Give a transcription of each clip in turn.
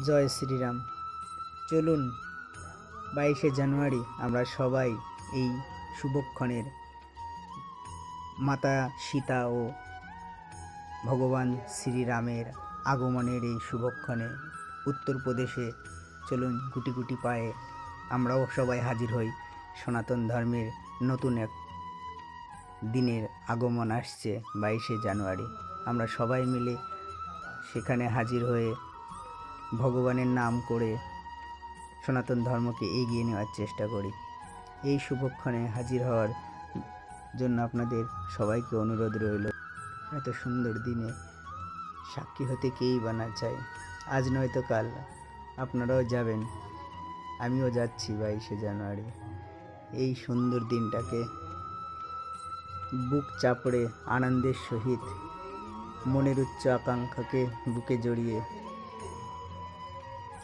জয় শ্রীরাম। চলুন 22শে জানুয়ারি আমরা সবাই এই শুভক্ষণের মাতা সীতা ও ভগবান শ্রীরামের আগমনের এই শুভক্ষণে উত্তরপ্রদেশে চলুন গুটি গুটি পায়ে আমরাও সবাই হাজির হই। সনাতন ধর্মের নতুন এক দিনের আগমন আসছে 22শে জানুয়ারি। আমরা সবাই মিলে সেখানে হাজির হয়ে ভগবানের নাম করে সনাতন ধর্মকে এগিয়ে নেওয়ার চেষ্টা করি। এই শুভক্ষণে হাজির হওয়ার জন্য আপনাদের সবাইকে অনুরোধ রইল। এত সুন্দর দিনে সাক্ষী হতে কেই বা না চায়। আজ নয়তো কাল আপনারাও যাবেন, আমিও যাচ্ছি 22শে জানুয়ারি। এই সুন্দর দিনটাকে বুক চাপড়ে আনন্দের সহিত মনের উচ্চ আকাঙ্ক্ষাকে বুকে জড়িয়ে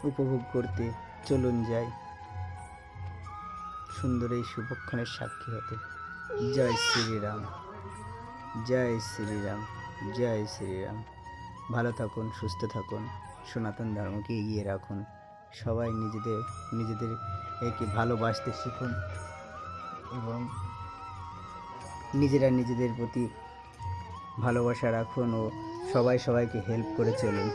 উপভোগ করতে চলুন যাই সুন্দর এই শুভক্ষণের সাক্ষী হতে। জয় শ্রীরাম, জয় শ্রীরাম, জয় শ্রীরাম। ভালো থাকুন, সুস্থ থাকুন, সনাতন ধর্মকে এগিয়ে রাখুন। সবাই নিজেদেরকে ভালোবাসতে শিখুন এবং নিজেদের প্রতি ভালোবাসা রাখুন ও সবাইকে হেল্প করে চলুন।